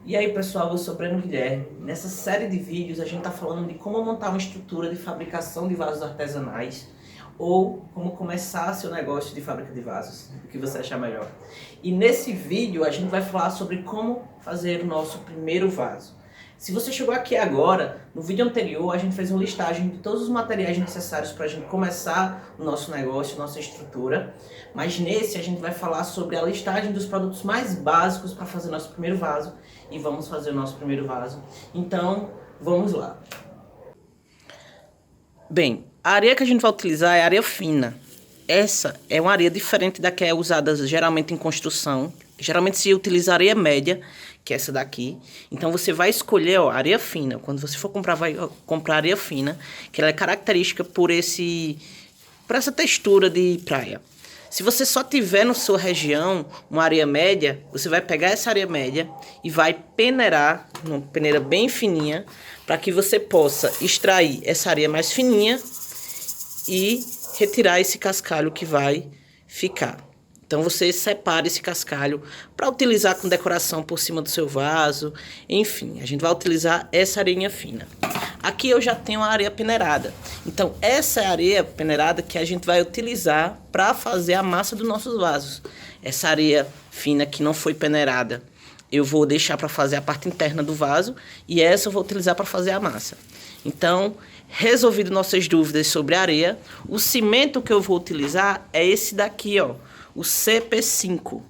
E aí pessoal, eu sou Breno Guilherme. Nessa série de vídeos a gente está falando de como montar uma estrutura de fabricação de vasos artesanais ou como começar seu negócio de fábrica de vasos, o que você achar melhor. E nesse vídeo a gente vai falar sobre como fazer o nosso primeiro vaso. Se você chegou aqui agora, no vídeo anterior a gente fez uma listagem de todos os materiais necessários para a gente começar o nosso negócio, nossa estrutura. Mas nesse a gente vai falar sobre a listagem dos produtos mais básicos para fazer nosso primeiro vaso. E vamos fazer o nosso primeiro vaso. Então, vamos lá. Bem, a areia que a gente vai utilizar é areia fina. Essa é uma areia diferente da que é usada geralmente em construção. Geralmente se utiliza areia média, que é essa daqui. Então você vai escolher, ó, areia fina. Quando você for comprar, vai comprar areia fina, que ela é característica por essa textura de praia. Se você só tiver na sua região uma areia média, você vai pegar essa areia média e vai peneirar, uma peneira bem fininha, para que você possa extrair essa areia mais fininha e retirar esse cascalho que vai ficar. Então você separa esse cascalho para utilizar com decoração por cima do seu vaso. Enfim, a gente vai utilizar essa areinha fina. Aqui eu já tenho a areia peneirada. Então essa é a areia peneirada que a gente vai utilizar para fazer a massa dos nossos vasos. Essa areia fina que não foi peneirada, eu vou deixar para fazer a parte interna do vaso e essa eu vou utilizar para fazer a massa. Então, resolvido nossas dúvidas sobre a areia, o cimento que eu vou utilizar é esse daqui, ó, o CP5.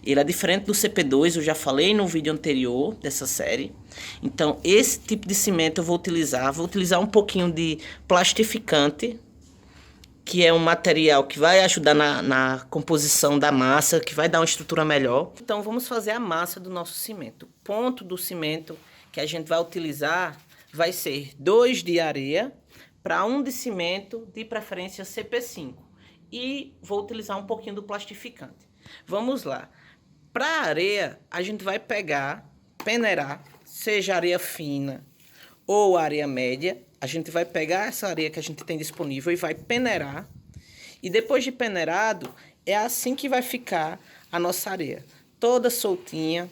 Ele é diferente do CP2, eu já falei no vídeo anterior dessa série. Então, esse tipo de cimento eu vou utilizar um pouquinho de plastificante, que é um material que vai ajudar na composição da massa, que vai dar uma estrutura melhor. Então, vamos fazer a massa do nosso cimento. O ponto do cimento que a gente vai utilizar vai ser 2 de areia para 1 de cimento, de preferência CP5. E vou utilizar um pouquinho do plastificante. Vamos lá. Para a areia, a gente vai peneirar, seja areia fina ou areia média. A gente vai pegar essa areia que a gente tem disponível e vai peneirar. E depois de peneirado, é assim que vai ficar a nossa areia. Toda soltinha.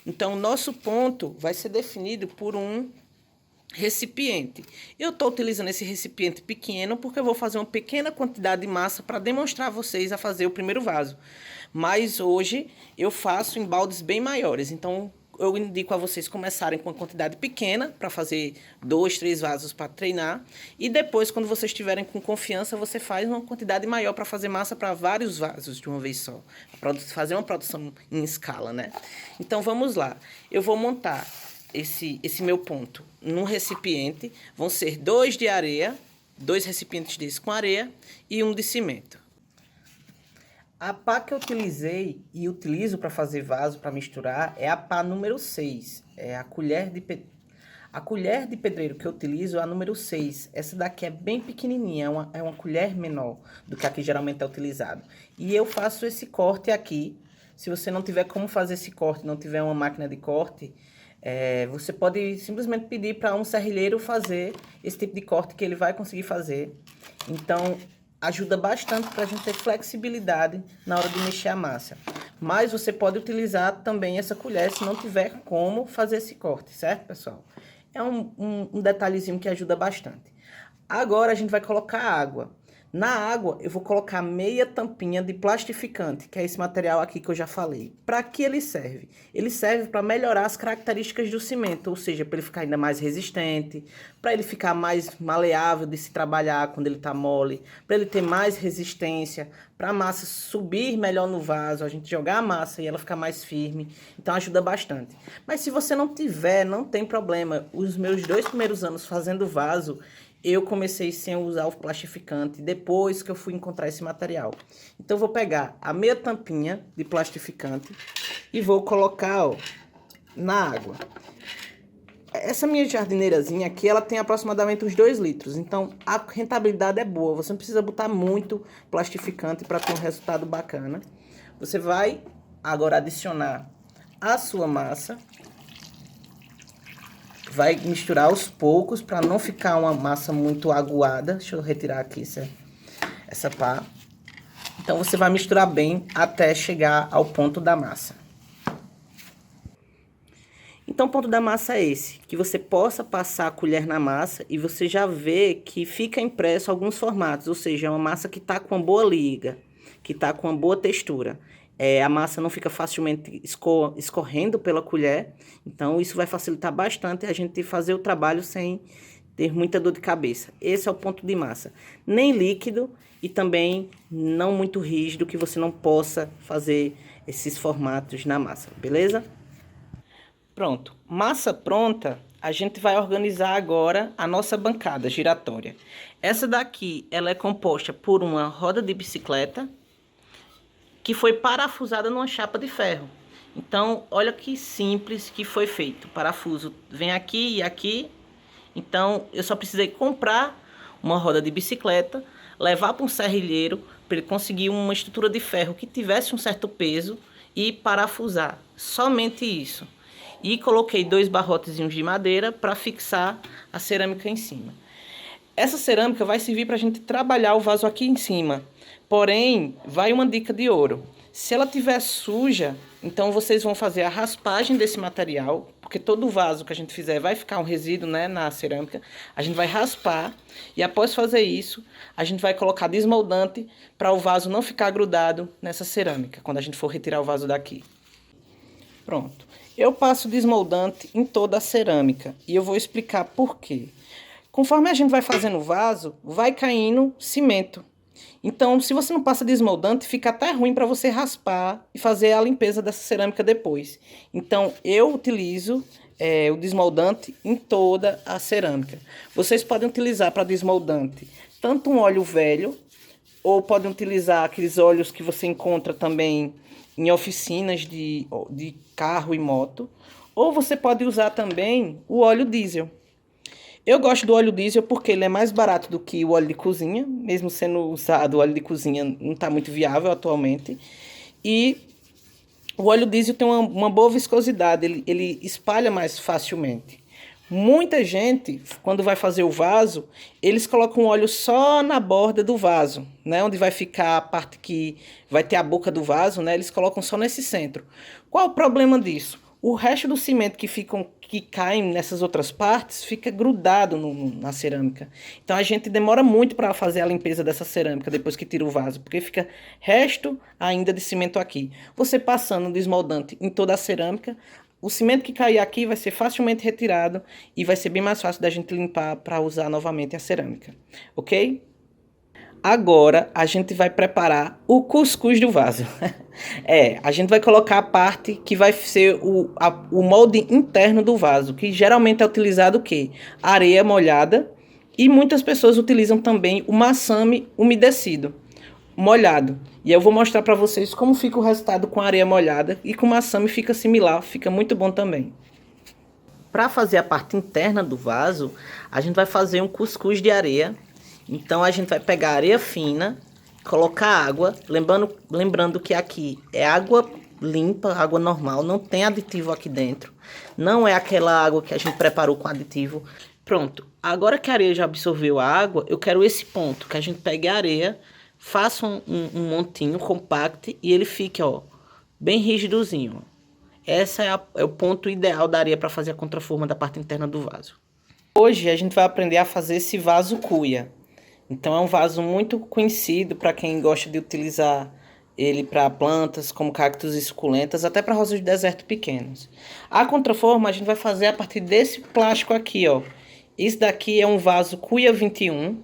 Então, o nosso ponto vai ser definido por um recipiente. Eu estou utilizando esse recipiente pequeno porque eu vou fazer uma pequena quantidade de massa para demonstrar a vocês a fazer o primeiro vaso. Mas hoje eu faço em baldes bem maiores, então eu indico a vocês começarem com uma quantidade pequena para fazer 2, 3 vasos para treinar. E depois, quando vocês estiverem com confiança, você faz uma quantidade maior para fazer massa para vários vasos de uma vez só. Para fazer uma produção em escala, né? Então vamos lá. Eu vou montar esse meu ponto num recipiente. Vão ser 2 de areia, 2 recipientes desses com areia e 1 de cimento. A pá que eu utilizei e utilizo para fazer vaso, para misturar, é a pá número 6. É a colher de pedreiro que eu utilizo é a número 6. Essa daqui é bem pequenininha, é uma colher menor do que a que geralmente é utilizado. E eu faço esse corte aqui. Se você não tiver como fazer esse corte, não tiver uma máquina de corte, você pode simplesmente pedir para um serrilheiro fazer esse tipo de corte que ele vai conseguir fazer. Então, ajuda bastante para a gente ter flexibilidade na hora de mexer a massa. Mas você pode utilizar também essa colher se não tiver como fazer esse corte, certo, pessoal? É um detalhezinho que ajuda bastante. Agora a gente vai colocar água. Na água, eu vou colocar meia tampinha de plastificante, que é esse material aqui que eu já falei. Para que ele serve? Ele serve para melhorar as características do cimento, ou seja, para ele ficar ainda mais resistente, para ele ficar mais maleável de se trabalhar quando ele está mole, para ele ter mais resistência, para a massa subir melhor no vaso, a gente jogar a massa e ela ficar mais firme. Então ajuda bastante. Mas se você não tiver, não tem problema. Os meus 2 primeiros anos fazendo vaso, eu comecei sem usar o plastificante, depois que eu fui encontrar esse material. Então, eu vou pegar a meia tampinha de plastificante e vou colocar, ó, na água. Essa minha jardineirazinha aqui, ela tem aproximadamente uns 2 litros. Então, a rentabilidade é boa. Você não precisa botar muito plastificante para ter um resultado bacana. Você vai agora adicionar a sua massa. Vai misturar aos poucos para não ficar uma massa muito aguada. Deixa eu retirar aqui essa pá. Então, você vai misturar bem até chegar ao ponto da massa. Então o ponto da massa é esse, que você possa passar a colher na massa e você já vê que fica impresso alguns formatos, ou seja, é uma massa que está com uma boa liga, que está com uma boa textura. A massa não fica facilmente escorrendo pela colher, então isso vai facilitar bastante a gente fazer o trabalho sem ter muita dor de cabeça. Esse é o ponto de massa. Nem líquido e também não muito rígido, que você não possa fazer esses formatos na massa, beleza? Pronto, massa pronta, a gente vai organizar agora a nossa bancada giratória. Essa daqui, ela é composta por uma roda de bicicleta que foi parafusada numa chapa de ferro. Então, olha que simples que foi feito. O parafuso vem aqui e aqui. Então, eu só precisei comprar uma roda de bicicleta, levar para um serrilheiro para ele conseguir uma estrutura de ferro que tivesse um certo peso e parafusar. Somente isso. E coloquei 2 barrotezinhos de madeira para fixar a cerâmica em cima. Essa cerâmica vai servir para a gente trabalhar o vaso aqui em cima. Porém, vai uma dica de ouro. Se ela estiver suja, então vocês vão fazer a raspagem desse material, porque todo vaso que a gente fizer vai ficar um resíduo, né, na cerâmica. A gente vai raspar e após fazer isso, a gente vai colocar desmoldante para o vaso não ficar grudado nessa cerâmica, quando a gente for retirar o vaso daqui. Pronto. Eu passo desmoldante em toda a cerâmica e eu vou explicar por quê. Conforme a gente vai fazendo o vaso, vai caindo cimento. Então, se você não passa desmoldante, fica até ruim para você raspar e fazer a limpeza dessa cerâmica depois. Então, eu utilizo o desmoldante em toda a cerâmica. Vocês podem utilizar para desmoldante tanto um óleo velho, ou podem utilizar aqueles óleos que você encontra também em oficinas de carro e moto, ou você pode usar também o óleo diesel. Eu gosto do óleo diesel porque ele é mais barato do que o óleo de cozinha, mesmo sendo usado o óleo de cozinha não está muito viável atualmente. E o óleo diesel tem uma boa viscosidade, ele espalha mais facilmente. Muita gente, quando vai fazer o vaso, eles colocam o óleo só na borda do vaso, né? Onde vai ficar a parte que vai ter a boca do vaso, né? Eles colocam só nesse centro. Qual o problema disso? O resto do cimento que caem nessas outras partes fica grudado na cerâmica. Então a gente demora muito para fazer a limpeza dessa cerâmica depois que tira o vaso, porque fica resto ainda de cimento aqui. Você passando o desmoldante em toda a cerâmica, o cimento que cair aqui vai ser facilmente retirado e vai ser bem mais fácil da gente limpar para usar novamente a cerâmica, ok? Agora a gente vai preparar o cuscuz do vaso. A gente vai colocar a parte que vai ser o molde interno do vaso, que geralmente é utilizado o quê? Areia molhada, e muitas pessoas utilizam também o maçame umedecido, molhado. E eu vou mostrar para vocês como fica o resultado com areia molhada, e com maçame fica similar, fica muito bom também. Para fazer a parte interna do vaso, a gente vai fazer um cuscuz de areia. Então a gente vai pegar areia fina, colocar água, lembrando que aqui é água limpa, água normal, não tem aditivo aqui dentro. Não é aquela água que a gente preparou com aditivo. Pronto, agora que a areia já absorveu a água, eu quero esse ponto, que a gente pegue a areia, faça um montinho compacto e ele fique, ó, bem rigidozinho. Esse é o ponto ideal da areia para fazer a contraforma da parte interna do vaso. Hoje a gente vai aprender a fazer esse vaso cuia. Então é um vaso muito conhecido para quem gosta de utilizar ele para plantas como cactos e suculentas, até para rosas de deserto pequenos. A contraforma a gente vai fazer a partir desse plástico aqui, ó. Esse daqui é um vaso cuia 21.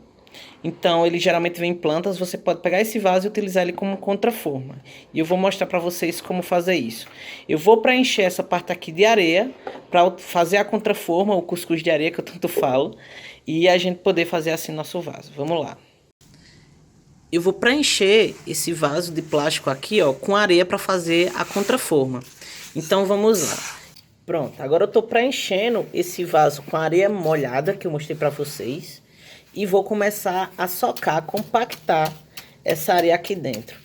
Então ele geralmente vem em plantas, você pode pegar esse vaso e utilizar ele como contraforma. E eu vou mostrar para vocês como fazer isso. Eu vou preencher essa parte aqui de areia para fazer a contraforma, o cuscuz de areia que eu tanto falo. E a gente poder fazer assim nosso vaso. Vamos lá. Eu vou preencher esse vaso de plástico aqui, ó, com areia para fazer a contraforma. Então vamos lá. Pronto, agora eu tô preenchendo esse vaso com areia molhada que eu mostrei para vocês. E vou começar a socar, compactar essa areia aqui dentro.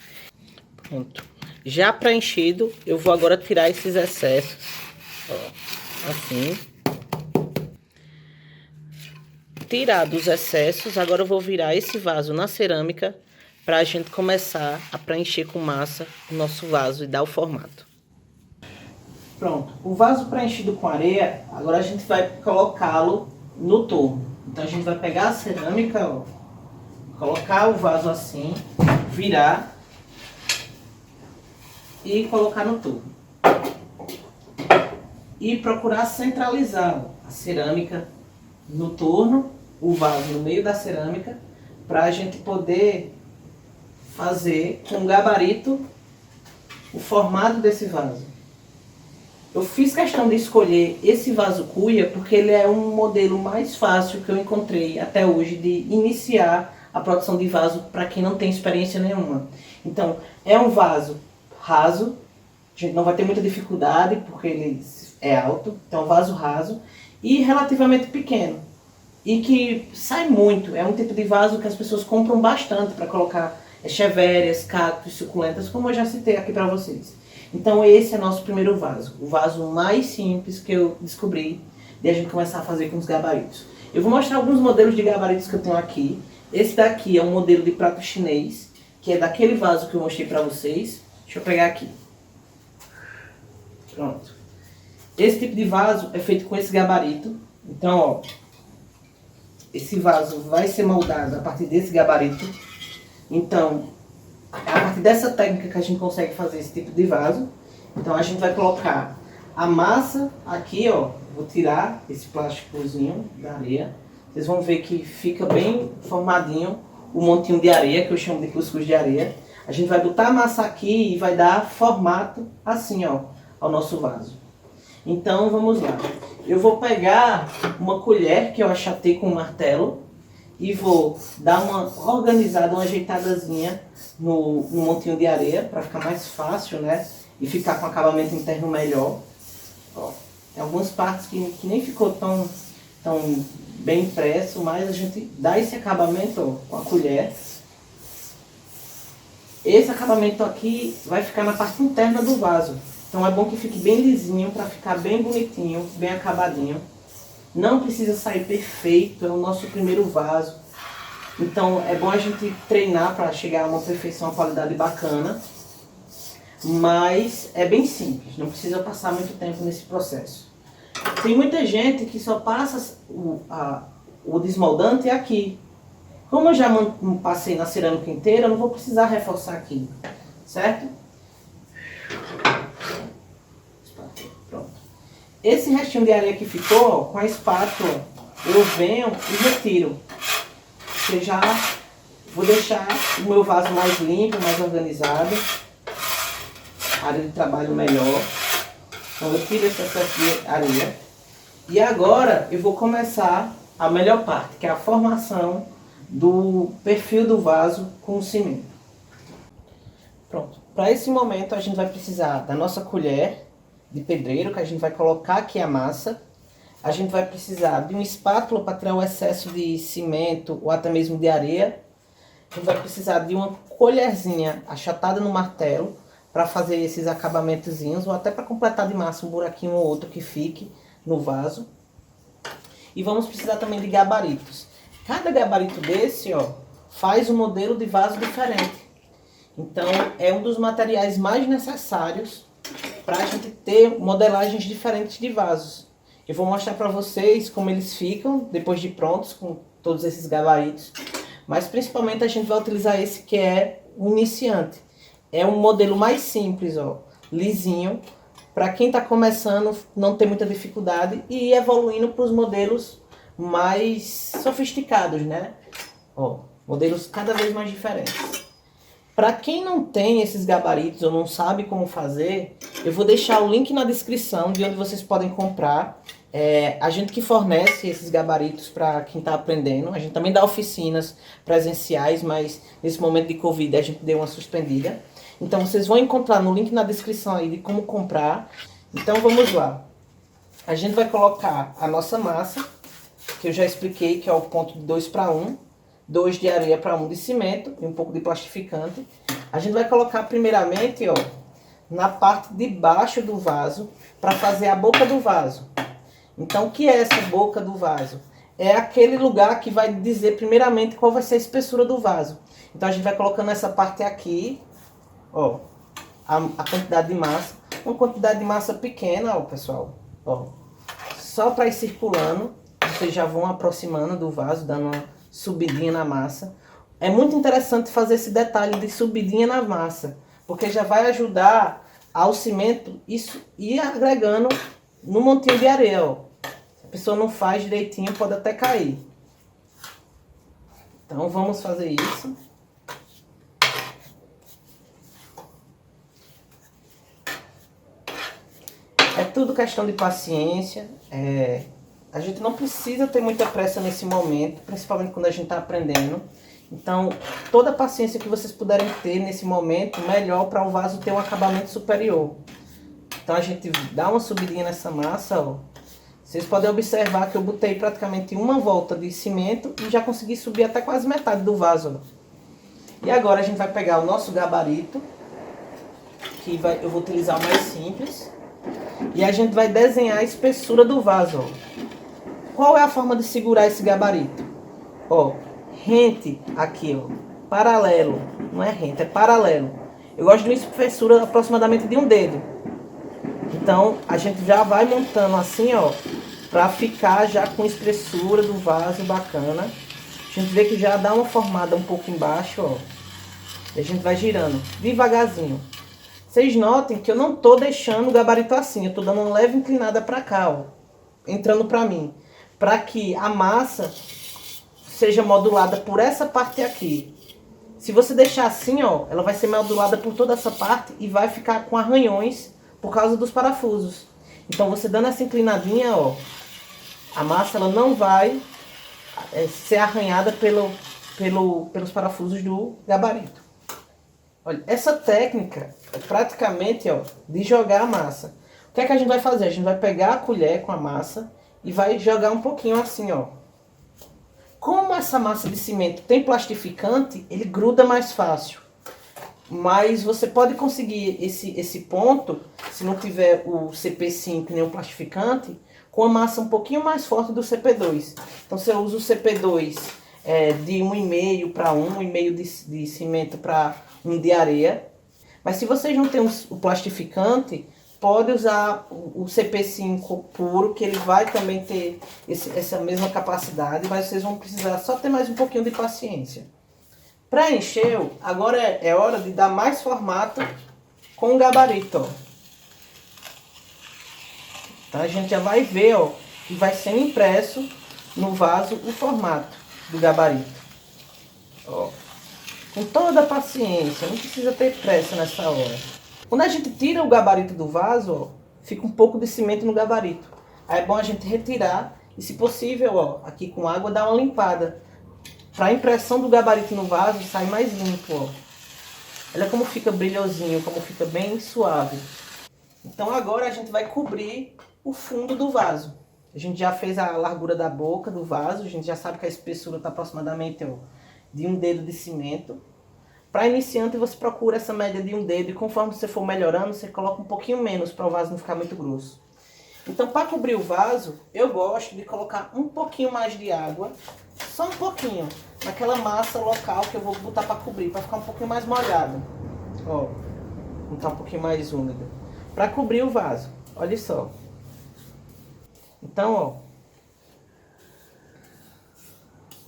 Pronto. Já preenchido, eu vou agora tirar esses excessos. Ó, assim. Tirar dos excessos, agora eu vou virar esse vaso na cerâmica para a gente começar a preencher com massa o nosso vaso e dar o formato. Pronto, o vaso preenchido com areia, agora a gente vai colocá-lo no torno. Então a gente vai pegar a cerâmica, ó, colocar o vaso assim, virar e colocar no torno. E procurar centralizar a cerâmica no torno, o vaso no meio da cerâmica, para a gente poder fazer com o gabarito o formato desse vaso. Eu fiz questão de escolher esse vaso cuia porque ele é um modelo mais fácil que eu encontrei até hoje de iniciar a produção de vaso para quem não tem experiência nenhuma. Então, é um vaso raso, a gente não vai ter muita dificuldade porque ele é alto, então é um vaso raso e relativamente pequeno. E que sai muito, é um tipo de vaso que as pessoas compram bastante para colocar echevérias, cactos, suculentas, como eu já citei aqui para vocês. Então esse é nosso primeiro vaso, o vaso mais simples que eu descobri de a gente começar a fazer com os gabaritos. Eu vou mostrar alguns modelos de gabaritos que eu tenho aqui. Esse daqui é um modelo de prato chinês, que é daquele vaso que eu mostrei para vocês. Deixa eu pegar aqui. Pronto. Esse tipo de vaso é feito com esse gabarito. Então, ó, esse vaso vai ser moldado a partir desse gabarito. Então, é a partir dessa técnica que a gente consegue fazer esse tipo de vaso. Então a gente vai colocar a massa aqui, ó. Vou tirar esse plásticozinho da areia. Vocês vão ver que fica bem formadinho o montinho de areia, que eu chamo de cuscuz de areia. A gente vai botar a massa aqui e vai dar formato assim, ó, ao nosso vaso. Então vamos lá. Eu vou pegar uma colher que eu achatei com um martelo e vou dar uma organizada, uma ajeitadazinha no montinho de areia para ficar mais fácil, né? E ficar com acabamento interno melhor. Ó, tem algumas partes que nem ficou tão bem impresso, mas a gente dá esse acabamento, ó, com a colher. Esse acabamento aqui vai ficar na parte interna do vaso. Então é bom que fique bem lisinho para ficar bem bonitinho, bem acabadinho. Não precisa sair perfeito, é o nosso primeiro vaso. Então é bom a gente treinar para chegar a uma perfeição, uma qualidade bacana. Mas é bem simples, não precisa passar muito tempo nesse processo. Tem muita gente que só passa o desmoldante aqui. Como eu já passei na cerâmica inteira, eu não vou precisar reforçar aqui, certo? Pronto. Esse restinho de areia que ficou, ó, com a espátula, eu venho e retiro. Eu já vou deixar o meu vaso mais limpo, mais organizado. Área de trabalho melhor. Então eu tiro esse excesso de areia. E agora eu vou começar a melhor parte, que é a formação do perfil do vaso com o cimento. Pronto. Para esse momento a gente vai precisar da nossa colher de pedreiro, que a gente vai colocar aqui a massa. A gente vai precisar de uma espátula para tirar o excesso de cimento ou até mesmo de areia. A gente vai precisar de uma colherzinha achatada no martelo para fazer esses acabamentozinhos ou até para completar de massa um buraquinho ou outro que fique no vaso. E vamos precisar também de gabaritos. Cada gabarito desse, ó, faz um modelo de vaso diferente. Então é um dos materiais mais necessários para a gente ter modelagens diferentes de vasos. Eu vou mostrar para vocês como eles ficam depois de prontos com todos esses gabaritos. Mas principalmente a gente vai utilizar esse que é o iniciante. É um modelo mais simples, ó, lisinho, para quem está começando não ter muita dificuldade e ir evoluindo para os modelos mais sofisticados, né? Ó, modelos cada vez mais diferentes. Para quem não tem esses gabaritos ou não sabe como fazer, eu vou deixar o link na descrição de onde vocês podem comprar. A gente que fornece esses gabaritos para quem está aprendendo. A gente também dá oficinas presenciais, mas nesse momento de Covid a gente deu uma suspendida. Então vocês vão encontrar no link na descrição aí de como comprar. Então vamos lá. A gente vai colocar a nossa massa, que eu já expliquei que é o ponto de 2 para 1. 2 de areia para 1 de cimento e um pouco de plastificante. A gente vai colocar primeiramente, ó, na parte de baixo do vaso para fazer a boca do vaso. Então o que é essa boca do vaso? É aquele lugar que vai dizer primeiramente qual vai ser a espessura do vaso. Então a gente vai colocando essa parte aqui, ó, a quantidade de massa, uma quantidade de massa pequena, ó, pessoal. Ó, só para ir circulando, vocês já vão aproximando do vaso, dando uma subidinha na massa. É muito interessante fazer esse detalhe de subidinha na massa, porque já vai ajudar ao cimento isso ir agregando no montinho de areia, ó. Se a pessoa não faz direitinho, pode até cair. Então vamos fazer isso. É tudo questão de paciência. A gente não precisa ter muita pressa nesse momento, principalmente quando a gente está aprendendo. Então, toda a paciência que vocês puderem ter nesse momento, melhor para o vaso ter um acabamento superior. Então a gente dá uma subidinha nessa massa, ó. Vocês podem observar que eu botei praticamente uma volta de cimento e já consegui subir até quase metade do vaso, ó. E agora a gente vai pegar o nosso gabarito, eu vou utilizar o mais simples. E a gente vai desenhar a espessura do vaso, ó. Qual é a forma de segurar esse gabarito? Ó, rente aqui, ó, paralelo. Não é rente, é paralelo. Eu gosto de uma espessura aproximadamente de um dedo. Então, a gente já vai montando assim, ó, pra ficar já com espessura do vaso bacana. A gente vê que já dá uma formada um pouco embaixo, ó. E a gente vai girando devagarzinho. Vocês notem que eu não tô deixando o gabarito assim, eu tô dando uma leve inclinada pra cá, ó, entrando pra mim, pra que a massa seja modulada por essa parte aqui. Se você deixar assim, ó, ela vai ser modulada por toda essa parte e vai ficar com arranhões por causa dos parafusos. Então você dando essa inclinadinha, ó, a massa ela não vai ser arranhada pelos parafusos do gabarito. Olha, essa técnica é praticamente, ó, de jogar a massa. O que é que a gente vai fazer? A gente vai pegar a colher com a massa e vai jogar um pouquinho assim, ó. Como essa massa de cimento tem plastificante, ele gruda mais fácil. Mas você pode conseguir esse ponto, se não tiver o CP5 nem o plastificante, com a massa um pouquinho mais forte do CP2. Então você usa o CP2 de 1,5 para 1,5 de cimento para 1 de areia. Mas se vocês não têm o plastificante, pode usar o CP5 puro, que ele vai também ter essa mesma capacidade, mas vocês vão precisar só ter mais um pouquinho de paciência. Para encher, agora é hora de dar mais formato com o gabarito, ó. Então a gente já vai ver, ó, que vai ser impresso no vaso o formato do gabarito. Ó, com toda a paciência, não precisa ter pressa nessa hora. Quando a gente tira o gabarito do vaso, ó, fica um pouco de cimento no gabarito. Aí é bom a gente retirar e, se possível, ó, aqui com água, dar uma limpada. Para a impressão do gabarito no vaso sair mais limpo, ó. Olha como fica brilhosinho, como fica bem suave. Então agora a gente vai cobrir o fundo do vaso. A gente já fez a largura da boca do vaso, a gente já sabe que a espessura está aproximadamente, ó, de 1 dedo de cimento. Para iniciante você procura essa média de 1 dedo e conforme você for melhorando, você coloca um pouquinho menos para o vaso não ficar muito grosso. Então para cobrir o vaso, eu gosto de colocar um pouquinho mais de água, só um pouquinho, naquela massa local que eu vou botar para cobrir, para ficar um pouquinho mais molhado. Ó, botar um pouquinho mais úmido. Para cobrir o vaso, olha só. Então, ó,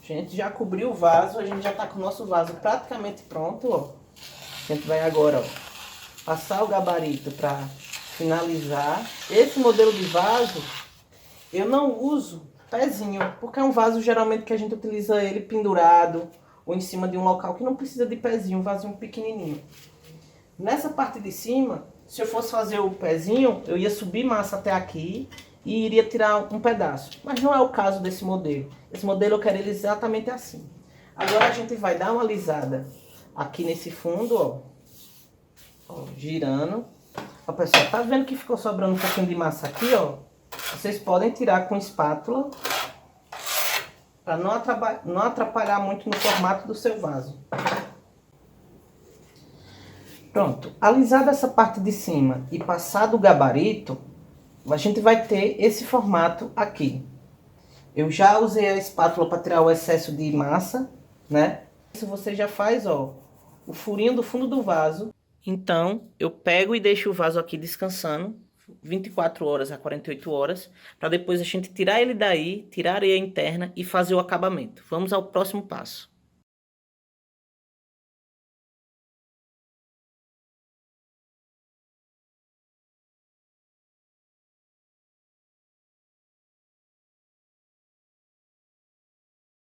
a gente já cobriu o vaso, a gente já tá com o nosso vaso praticamente pronto, ó. A gente vai agora, ó, passar o gabarito para finalizar. Esse modelo de vaso, eu não uso pezinho, porque é um vaso geralmente que a gente utiliza ele pendurado ou em cima de um local que não precisa de pezinho, um vasinho pequenininho. Nessa parte de cima, se eu fosse fazer o pezinho, eu ia subir massa até aqui e iria tirar um pedaço. Mas não é o caso desse modelo. Esse modelo eu quero ele exatamente assim. Agora a gente vai dar uma alisada aqui nesse fundo, ó. Ó, girando. Ó, pessoal, tá vendo que ficou sobrando um pouquinho de massa aqui, ó? Vocês podem tirar com espátula para não atrapalhar muito no formato do seu vaso. Pronto, alisada essa parte de cima e passado o gabarito, a gente vai ter esse formato aqui. Eu já usei a espátula para tirar o excesso de massa, né? Isso você já faz, ó, o furinho do fundo do vaso Então, eu pego e deixo o vaso aqui descansando 24 horas a 48 horas, para depois a gente tirar ele daí, tirar a areia interna e fazer o acabamento. Vamos ao próximo passo.